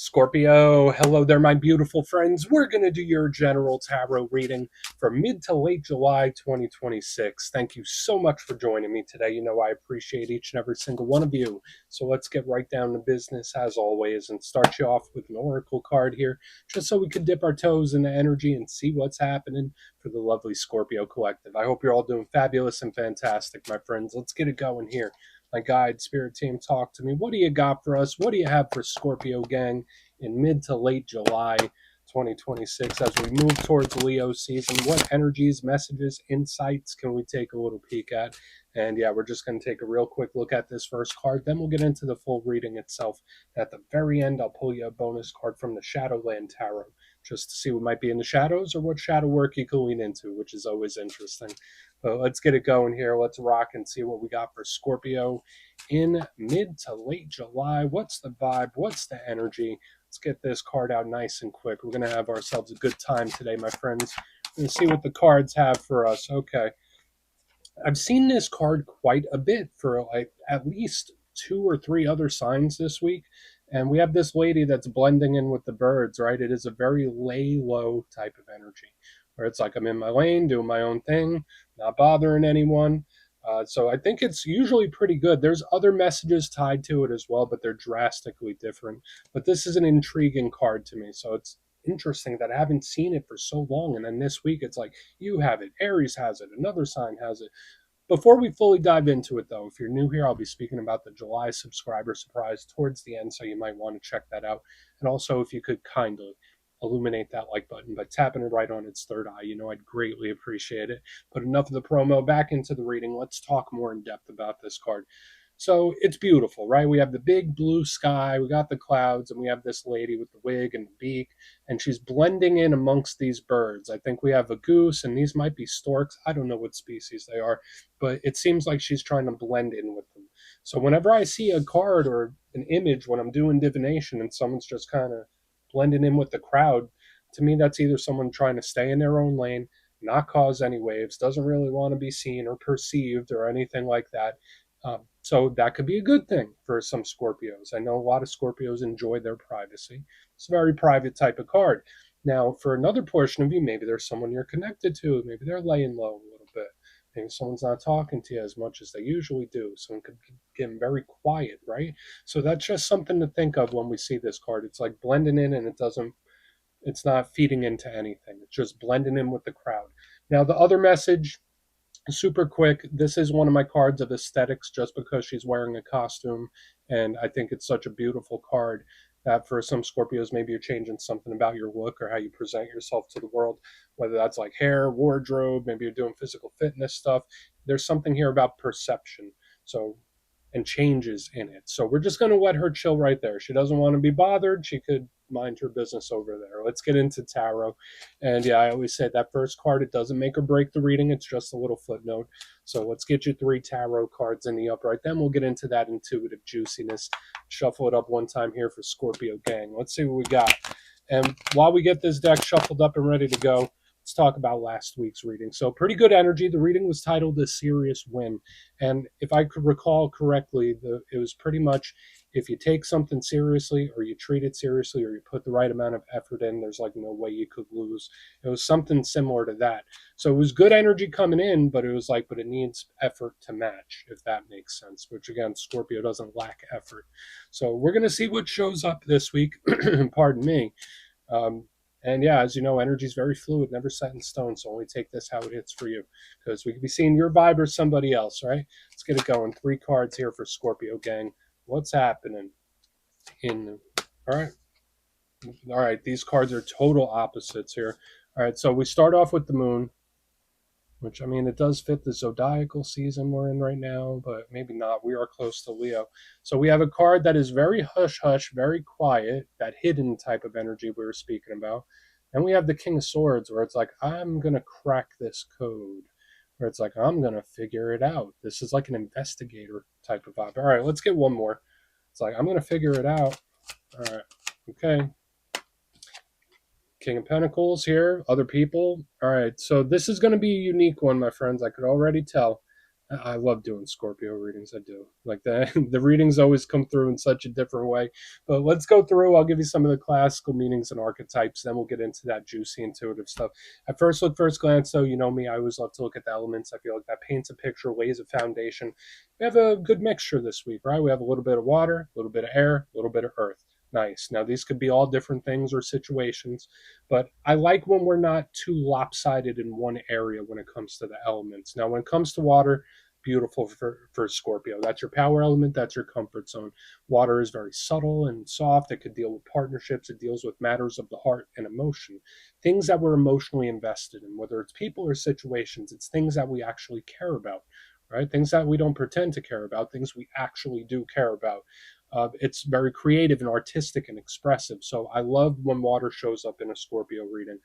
Scorpio, hello there, my beautiful friends. We're going to do your general tarot reading for mid to late July 2026. Thank you so much for joining me today. You know, I appreciate each and every single one of you. So let's get right down to business as always and start you off with an oracle card here, just so we can dip our toes in the energy and see what's happening for the lovely Scorpio collective. I hope you're all doing fabulous and fantastic, my friends. Let's get it going here. My guide, spirit team, talk to me. What do you got for us? What do you have for Scorpio gang in mid to late July 2026 as we move towards Leo season? What energies, messages, insights can we take a little peek at? And yeah, we're just going to take a real quick look at this first card. Then we'll get into the full reading itself. At the very end, I'll pull you a bonus card from the Shadowland Tarot, just to see what might be in the shadows or what shadow work you can lean into, which is always interesting. But let's get it going here. Let's rock and see what we got for Scorpio in mid to late July. What's the vibe? What's the energy? Let's get this card out nice and quick. We're going to have ourselves a good time today, my friends. We're going to see what the cards have for us. Okay. I've seen this card quite a bit for like at least 2 or 3 other signs this week. And we have this lady that's blending in with the birds, right? It is a very lay low type of energy where it's like I'm in my lane, doing my own thing, not bothering anyone. So I think it's usually pretty good. There's other messages tied to it as well, but they're drastically different. But this is an intriguing card to me. So it's interesting that I haven't seen it for so long. And then this week it's like, you have it, Aries has it, another sign has it. Before we fully dive into it, though, if you're new here, I'll be speaking about the July subscriber surprise towards the end, so you might want to check that out. And also, if you could kindly illuminate that like button by tapping it right on its third eye, you know, I'd greatly appreciate it. But enough of the promo, back into the reading. Let's talk more in depth about this card. So it's beautiful, right? We have the big blue sky, we got the clouds, and we have this lady with the wig and the beak, and she's blending in amongst these birds. I think we have a goose, and these might be storks. I don't know what species they are, but it seems like she's trying to blend in with them. So whenever I see a card or an image when I'm doing divination and someone's just kind of blending in with the crowd, to me, that's either someone trying to stay in their own lane, not cause any waves, doesn't really want to be seen or perceived or anything like that. So that could be a good thing for some Scorpios. I know a lot of Scorpios enjoy their privacy. It's a very private type of card. Now, for another portion of you, maybe there's someone you're connected to. Maybe they're laying low a little bit. Maybe someone's not talking to you as much as they usually do. Someone could get very quiet, right? So that's just something to think of when we see this card. It's like blending in and it's not feeding into anything. It's just blending in with the crowd. Now, the other message, super quick. This is one of my cards of aesthetics just because she's wearing a costume. And I think it's such a beautiful card that for some Scorpios, maybe you're changing something about your look or how you present yourself to the world, whether that's like hair, wardrobe, maybe you're doing physical fitness stuff. There's something here about perception. So, and changes in it. So we're just going to let her chill right there. She doesn't want to be bothered. She could mind her business over there. Let's get into tarot. And yeah, I always say that first card, it doesn't make or break the reading. It's just a little footnote. So let's get you 3 tarot cards in the upright. Then we'll get into that intuitive juiciness. Shuffle it up one time here for Scorpio gang. Let's see what we got. And while we get this deck shuffled up and ready to go, let's talk about last week's reading. So pretty good energy. The reading was titled A Serious Win. And if I could recall correctly, it was pretty much if you take something seriously or you treat it seriously or you put the right amount of effort in, there's like no way you could lose. It was something similar to that. So it was good energy coming in, but it was like, but it needs effort to match, if that makes sense, which again, Scorpio doesn't lack effort. So we're going to see what shows up this week. Pardon me. And yeah, as you know, energy is very fluid, never set in stone. So only take this how it hits for you, because we could be seeing your vibe or somebody else, right? Let's get it going. 3 cards here for Scorpio gang. What's happening in? All right. These cards are total opposites here. All right, so we start off with the moon, which I mean, it does fit the zodiacal season we're in right now, but maybe not. We are close to Leo. So we have a card that is very hush-hush, very quiet, that hidden type of energy we were speaking about. And we have the King of Swords, where it's like, I'm going to crack this code. Where it's like, I'm going to figure it out. This is like an investigator type of vibe. All right, let's get one more. It's like, I'm going to figure it out. All right, okay. King of Pentacles here, other people. All right, so this is going to be a unique one, my friends. I could already tell. I love doing Scorpio readings. I do. Like the readings always come through in such a different way. But let's go through. I'll give you some of the classical meanings and archetypes. Then we'll get into that juicy intuitive stuff. At first glance, though, you know me, I always love to look at the elements. I feel like that paints a picture, lays a foundation. We have a good mixture this week, right? We have a little bit of water, a little bit of air, a little bit of earth. Nice. Now, these could be all different things or situations, but I like when we're not too lopsided in one area when it comes to the elements. Now, when it comes to water, beautiful for Scorpio. That's your power element, that's your comfort zone. Water is very subtle and soft. It could deal with partnerships, it deals with matters of the heart and emotion, things that we're emotionally invested in, whether it's people or situations. It's things that we actually care about, right? Things that we don't pretend to care about, things we actually do care about. It's very creative and artistic and expressive. So I love when water shows up in a Scorpio reading,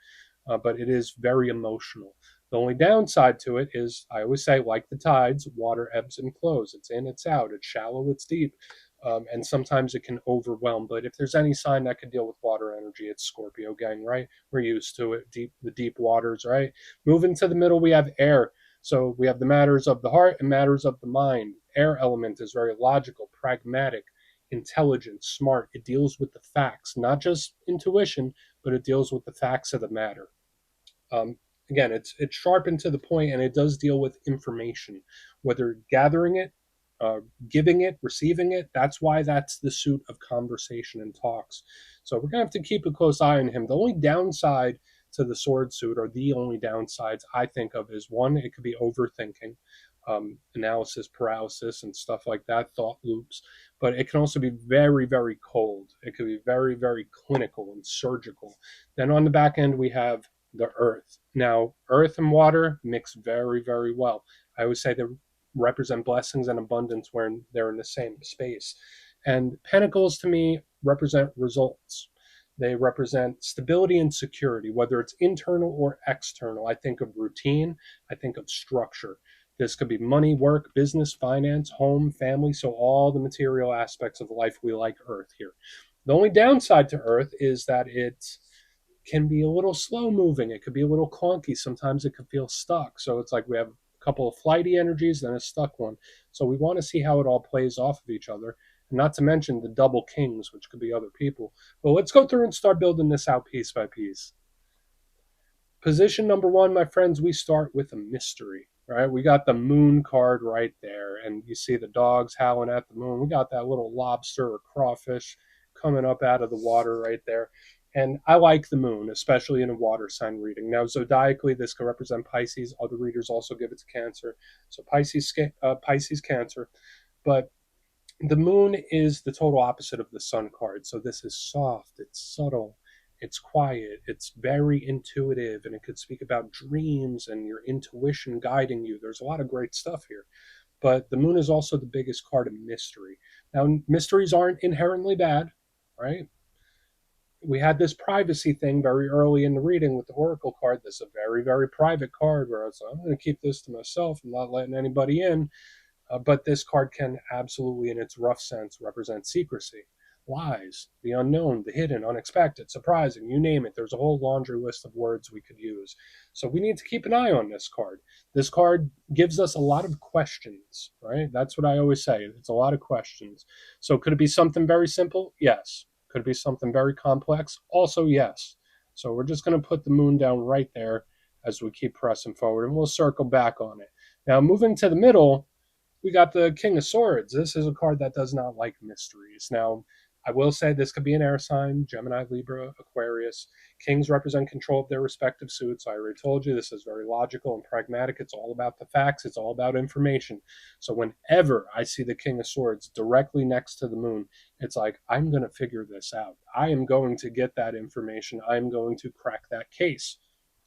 but it is very emotional. The only downside to it is, I always say, like the tides, water ebbs and flows. It's in, it's out, it's shallow, it's deep. And sometimes it can overwhelm. But if there's any sign that could deal with water energy, it's Scorpio, gang, right? We're used to it, the deep waters, right? Moving to the middle, we have air. So we have the matters of the heart and matters of the mind. Air element is very logical, pragmatic, intelligent, smart. It deals with the facts, not just intuition, but it deals with the facts of the matter. Um, Again, it's sharp and to the point, and it does deal with information, whether gathering it, giving it, receiving it. That's why that's the suit of conversation and talks. So we're gonna have to keep a close eye on him. The only downside to the sword suit, or the only downsides I think of, is one, it could be overthinking, analysis paralysis and stuff like that, thought loops. But it can also be very, very cold. It could be very, very clinical and surgical. Then on the back end, we have the earth. Now, earth and water mix very, very well. I always say they represent blessings and abundance when they're in the same space. And pentacles to me represent results. They represent stability and security, whether it's internal or external. I think of routine, I think of structure. This could be money, work, business, finance, home, family, so all the material aspects of life we like Earth here. The only downside to Earth is that it can be a little slow moving. It could be a little clunky. Sometimes it could feel stuck. So it's like we have a couple of flighty energies, then a stuck one. So we want to see how it all plays off of each other. And not to mention the double kings, which could be other people. But let's go through and start building this out piece by piece. Position number one, my friends, we start with a mystery, right? We got the moon card right there, and you see the dogs howling at the moon. We got that little lobster or crawfish coming up out of the water right there. And I like the moon, especially in a water sign reading. Now, zodiacally, this can represent Pisces. Other readers also give it to Cancer. So Pisces, Cancer. But the moon is the total opposite of the sun card. So this is soft, it's subtle, it's quiet, it's very intuitive, and it could speak about dreams and your intuition guiding you. There's a lot of great stuff here. But the moon is also the biggest card of mystery. Now, mysteries aren't inherently bad, right? We had this privacy thing very early in the reading with the Oracle card. This is a very, very private card where I was like, I'm going to keep this to myself. I'm not letting anybody in. But this card can absolutely, in its rough sense, represent secrecy, lies, the unknown, the hidden, unexpected, surprising, you name it. There's a whole laundry list of words we could use. So we need to keep an eye on this card. This card gives us a lot of questions, right? That's what I always say. It's a lot of questions. So could it be something very simple? Yes. Could it be something very complex? Also, yes. So we're just going to put the moon down right there as we keep pressing forward, and we'll circle back on it. Now, moving to the middle, we got the King of Swords. This is a card that does not like mysteries. Now, I will say this could be an air sign: Gemini, Libra, Aquarius. Kings represent control of their respective suits. I already told you this is very logical and pragmatic. It's all about the facts, it's all about information. So, whenever I see the King of Swords directly next to the moon, it's like, I'm going to figure this out. I am going to get that information. I'm going to crack that case.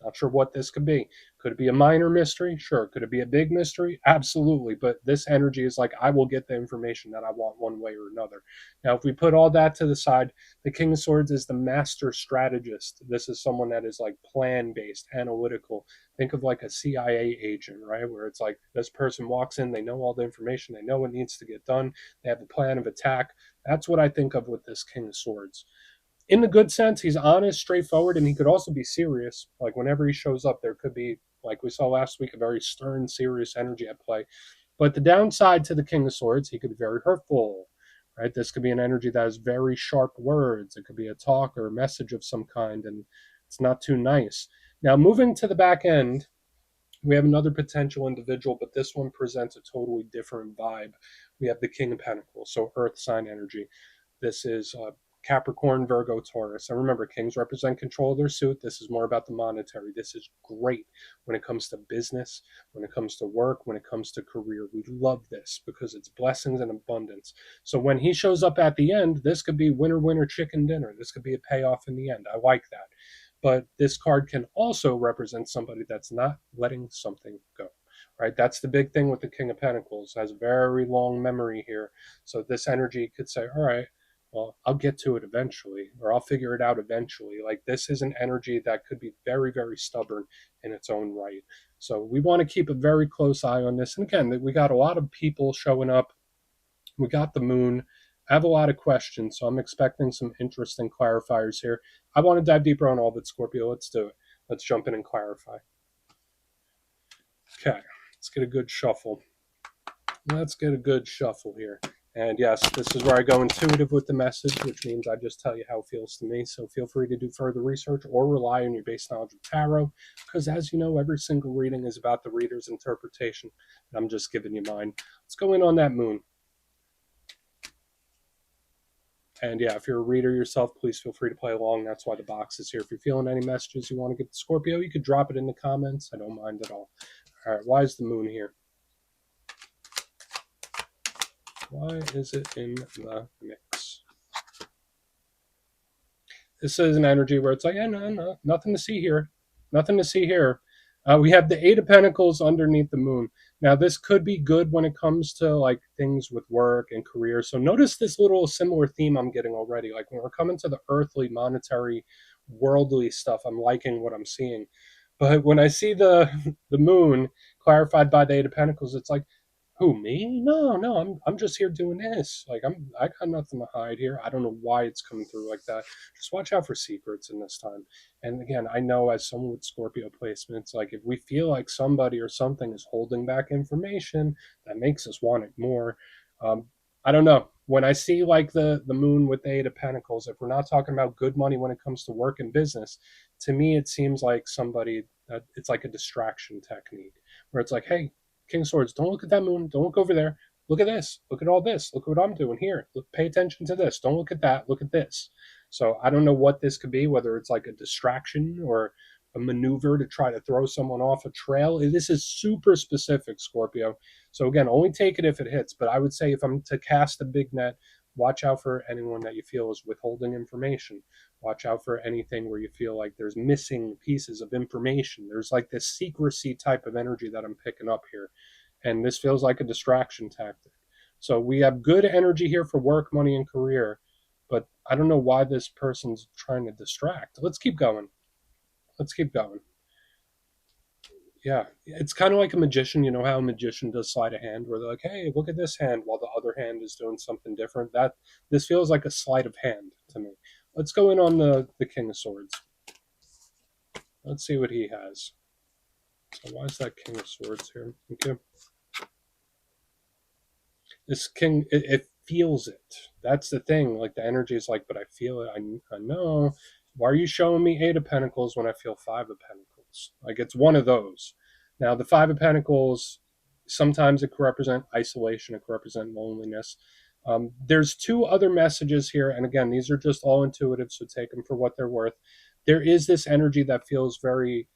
Not sure what this could be. Could it be a minor mystery? Sure. Could it be a big mystery? Absolutely. But this energy is like, I will get the information that I want one way or another. Now, if we put all that to the side, the King of Swords is the master strategist. This is someone that is like plan based, analytical. Think of like a CIA agent, right? Where it's like this person walks in, they know all the information, they know what needs to get done, they have a plan of attack. That's what I think of with this King of Swords. In the good sense, he's honest, straightforward, and he could also be serious. Like whenever he shows up, there could be, like we saw last week, a very stern, serious energy at play. But the downside to the King of Swords, he could be very hurtful, right? This could be an energy that has very sharp words. It could be a talk or a message of some kind, and it's not too nice. Now, moving to the back end, we have another potential individual, but this one presents a totally different vibe. We have the King of Pentacles, so Earth sign energy. This is Capricorn, Virgo, Taurus. And remember, kings represent control of their suit. This is more about the monetary. This is great when it comes to business, when it comes to work, when it comes to career. We love this because it's blessings and abundance. So when he shows up at the end, this could be winner, winner, chicken dinner. This could be a payoff in the end. I like that. But this card can also represent somebody that's not letting something go. Right? That's the big thing with the King of Pentacles. Has very long memory here. So this energy could say, all right, well, I'll get to it eventually, or I'll figure it out eventually. Like, this is an energy that could be very, very stubborn in its own right. So we want to keep a very close eye on this. And again, we got a lot of people showing up. We got the moon. I have a lot of questions, so I'm expecting some interesting clarifiers here. I want to dive deeper on all of it, Scorpio. Let's do it. Let's jump in and clarify. Okay, let's get a good shuffle. Let's get a good shuffle here. And yes, this is where I go intuitive with the message, which means I just tell you how it feels to me. So feel free to do further research or rely on your base knowledge of tarot, because as you know, every single reading is about the reader's interpretation. And I'm just giving you mine. Let's go in on that moon. And yeah, if you're a reader yourself, please feel free to play along. That's why the box is here. If you're feeling any messages you want to get to Scorpio, you could drop it in the comments. I don't mind at all. All right, why is the moon here? Why is it in the mix? This is an energy where it's like, no, nothing to see here. Nothing to see here. We have the Eight of Pentacles underneath the moon. Now, this could be good when it comes to like things with work and career. So notice this little similar theme I'm getting already. Like when we're coming to the earthly, monetary, worldly stuff, I'm liking what I'm seeing. But when I see the moon clarified by the Eight of Pentacles, it's like, who, me? No, I'm just here doing this. Like I got nothing to hide here. I don't know why it's coming through like that. Just watch out for secrets in this time. And again, I know as someone with Scorpio placements, like if we feel like somebody or something is holding back information, that makes us want it more. I don't know. When I see like the moon with the Eight of Pentacles, if we're not talking about good money when it comes to work and business, to me it seems like somebody that it's like a distraction technique where it's like, hey, King of Swords, don't look at that moon. Don't look over there. Look at this. Look at all this. Look at what I'm doing here. Look, pay attention to this. Don't look at that. Look at this. So I don't know what this could be, whether it's like a distraction or a maneuver to try to throw someone off a trail. This is super specific, Scorpio. So again, only take it if it hits. But I would say if I'm to cast a big net, watch out for anyone that you feel is withholding information. Watch out for anything where you feel like there's missing pieces of information. There's like this secrecy type of energy that I'm picking up here. And this feels like a distraction tactic. So we have good energy here for work, money, and career. But I don't know why this person's trying to distract. Let's keep going. Let's keep going. Yeah, it's kind of like a magician. You know how a magician does sleight of hand, where they're like, "Hey, look at this hand," while the other hand is doing something different. That this feels like a sleight of hand to me. Let's go in on the King of Swords. Let's see what he has. So why is that King of Swords here? Okay. This king, it feels it. That's the thing. Like the energy is like, but I feel it. I know. Why are you showing me Eight of Pentacles when I feel Five of Pentacles? Like it's one of those. Now the Five of Pentacles, sometimes it could represent isolation. It could represent loneliness. There's two other messages here, and again, these are just all intuitive, so take them for what they're worth. There is this energy that feels very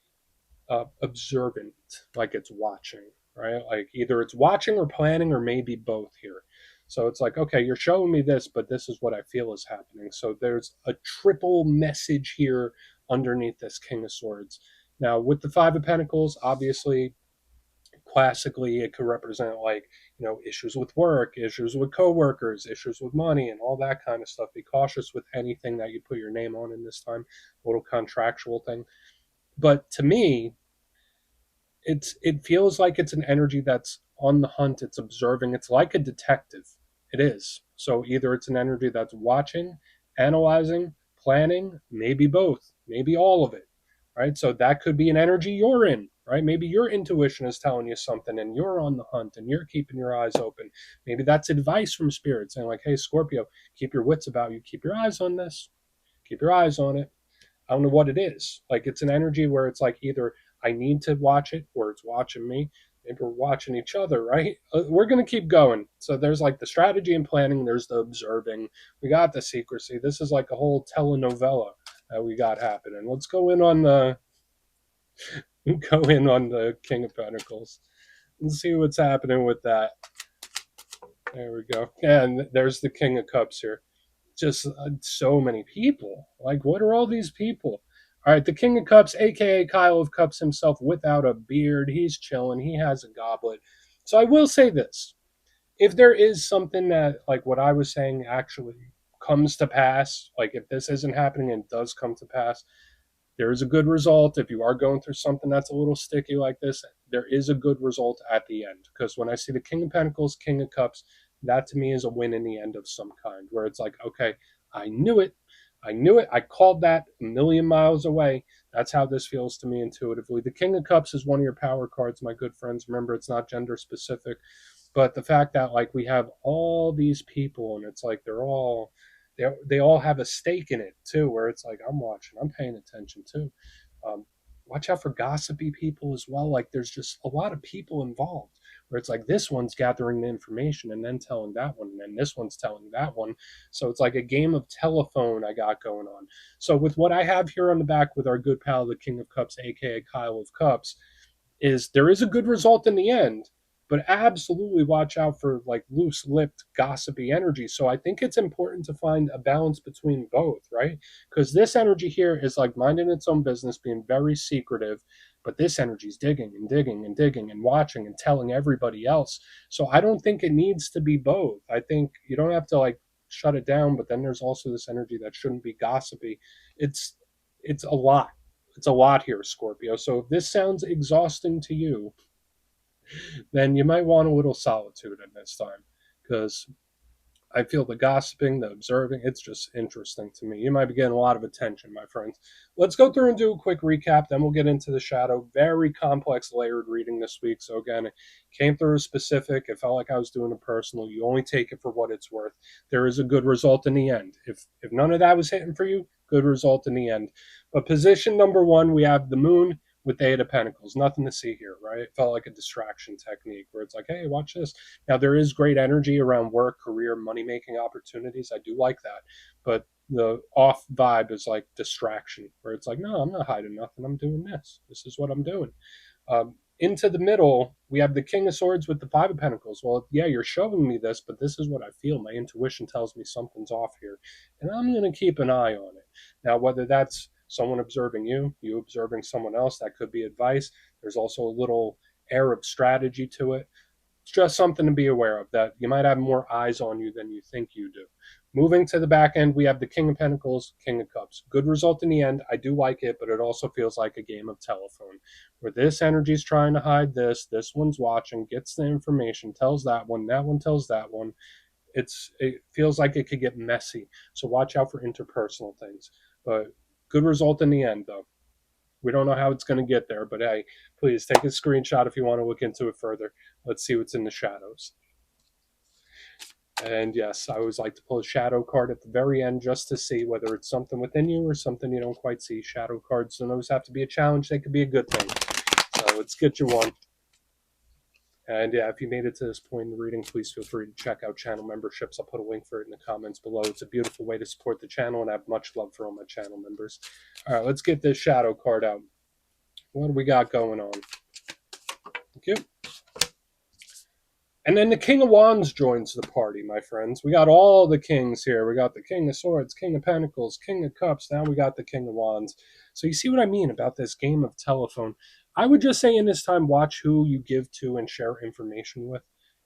observant, like it's watching, right? Like either it's watching or planning or maybe both here. So it's like, okay, you're showing me this, but this is what I feel is happening. So there's a triple message here underneath this King of Swords. Now, with the Five of Pentacles, obviously, classically, it could represent like, you know, issues with work, issues with coworkers, issues with money, and all that kind of stuff. Be cautious with anything that you put your name on in this time, a little contractual thing. But to me, it feels like it's an energy that's on the hunt, it's observing, it's like a detective. It is. So either it's an energy that's watching, analyzing, planning, maybe both, maybe all of it, right? So that could be an energy you're in, right? Maybe your intuition is telling you something and you're on the hunt and you're keeping your eyes open. Maybe that's advice from spirit saying, like, hey, Scorpio, keep your wits about you, keep your eyes on this, keep your eyes on it. I don't know what it is. Like, it's an energy where it's like either I need to watch it or it's watching me. Maybe we're watching each other, right? We're going to keep going. So there's like the strategy and planning, there's the observing, we got the secrecy. This is like a whole telenovela that we got happening. Let's go in on the King of Pentacles and see what's happening with that. There we go. And there's the King of Cups here. Just so many people. Like, what are all these people? All right, the King of Cups, aka Kyle of Cups himself, without a beard. He's chilling. He has a goblet. So I will say this: if there is something that, like what I was saying, actually comes to pass, like if this isn't happening and does come to pass, there is a good result. If you are going through something that's a little sticky like this, there is a good result at the end. Because when I see the King of Pentacles, King of Cups, that to me is a win in the end of some kind, where it's like, okay, I knew it. I knew it. I called that a million miles away. That's how this feels to me intuitively. The King of Cups is one of your power cards, my good friends. Remember, it's not gender specific. But the fact that, like, we have all these people and it's like they all have a stake in it too, where it's like, I'm watching, I'm paying attention too. um, Watch out for gossipy people as well. Like, there's just a lot of people involved where it's like this one's gathering the information and then telling that one and then this one's telling that one. So it's like a game of telephone I got going on. So with what I have here on the back with our good pal the King of Cups, aka Kyle of Cups, is there is a good result in the end, but absolutely watch out for like loose-lipped gossipy energy. So I think it's important to find a balance between both, right? Because this energy here is like minding its own business, being very secretive, but this energy is digging and digging and digging and watching and telling everybody else. So I don't think it needs to be both. I think you don't have to like shut it down, but then there's also this energy that shouldn't be gossipy. It's a lot. It's a lot here, Scorpio. So if this sounds exhausting to you, then you might want a little solitude in this time, because I feel the gossiping, the observing, it's just interesting to me. You might be getting a lot of attention, my friends. Let's go through and do a quick recap, then we'll get into the shadow. Very complex, layered reading this week. So, again, it came through specific. It felt like I was doing a personal. You only take it for what it's worth. There is a good result in the end. If none of that was hitting for you, good result in the end. But position number one, we have the moon with the Eight of Pentacles. Nothing to see here, right? It felt like a distraction technique where it's like, hey, watch this. Now, there is great energy around work, career, money making opportunities. I do like that. But the off vibe is like distraction, where it's like, no, I'm not hiding nothing. I'm doing this. This is what I'm doing. Into the middle, we have the King of Swords with the Five of Pentacles. Well, yeah, you're showing me this, but this is what I feel. My intuition tells me something's off here, and I'm going to keep an eye on it. Now, whether that's someone observing you, you observing someone else, that could be advice. There's also a little air of strategy to it. It's just something to be aware of, that you might have more eyes on you than you think you do. Moving to the back end, we have the King of Pentacles, King of Cups. Good result in the end. I do like it, but it also feels like a game of telephone, where this energy is trying to hide this one's watching, gets the information, tells that one tells that one. It feels like it could get messy. So watch out for interpersonal things. But good result in the end, though. We don't know how it's going to get there, but hey, please take a screenshot if you want to look into it further. Let's see what's in the shadows. And yes, I always like to pull a shadow card at the very end just to see whether it's something within you or something you don't quite see. Shadow cards don't always have to be a challenge. They could be a good thing. So let's get you one. And yeah, if you made it to this point in the reading, please feel free to check out channel memberships. I'll put a link for it in the comments below. It's a beautiful way to support the channel, and I have much love for all my channel members. All right, let's get this shadow card out. What do we got going on? Thank you. And then the King of Wands joins the party, my friends. We got all the kings here. We got the King of Swords, King of Pentacles, King of Cups. Now we got the King of Wands. So you see what I mean about this game of telephone. I would just say in this time, watch who you give to and share information with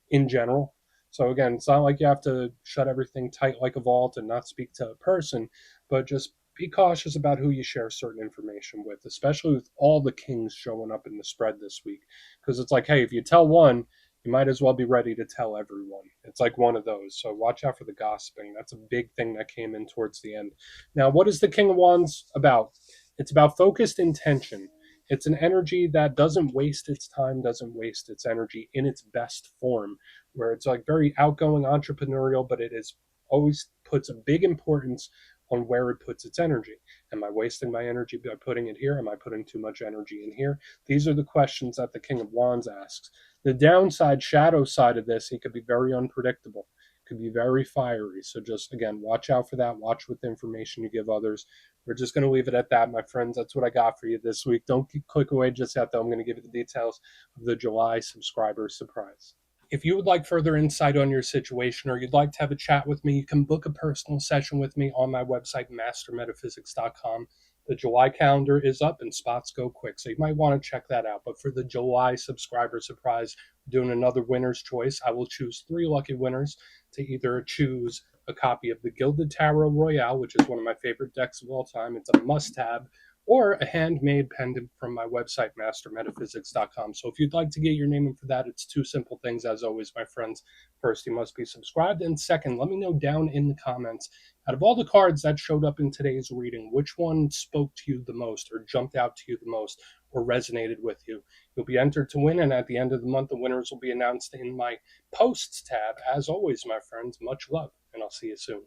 in general. So again, it's not like you have to shut everything tight like a vault and not speak to a person, but just be cautious about who you share certain information with, especially with all the kings showing up in the spread this week. Because it's like, hey, if you tell one, you might as well be ready to tell everyone. It's like one of those. So watch out for the gossiping. That's a big thing that came in towards the end. Now, what is the King of Wands about? It's about focused intention. It's an energy that doesn't waste its time, doesn't waste its energy in its best form, where it's like very outgoing, entrepreneurial, but it is always puts a big importance on where it puts its energy. Am I wasting my energy by putting it here? Am I putting too much energy in here? These are the questions that the King of Wands asks. The downside, shadow side of this, he could be very unpredictable, could be very fiery. So just again, watch out for that. Watch with the information you give others. We're just going to leave it at that, my friends. That's what I got for you this week. Don't click away just yet, though. I'm going to give you the details of the July subscriber surprise. If you would like further insight on your situation or you'd like to have a chat with me, you can book a personal session with me on my website, mastermetaphysics.com. The July calendar is up and spots go quick, so you might want to check that out. But for the July subscriber surprise, we're doing another winner's choice. I will choose 3 lucky winners to either choose a copy of the Gilded Tarot Royale, which is one of my favorite decks of all time. It's a must-have, or a handmade pendant from my website, mastermetaphysics.com. So if you'd like to get your name in for that, it's 2 simple things, as always, my friends. First, you must be subscribed. And second, let me know down in the comments, out of all the cards that showed up in today's reading, which one spoke to you the most or jumped out to you the most or resonated with you. You'll be entered to win, and at the end of the month, the winners will be announced in my posts tab. As always, my friends, much love, and I'll see you soon.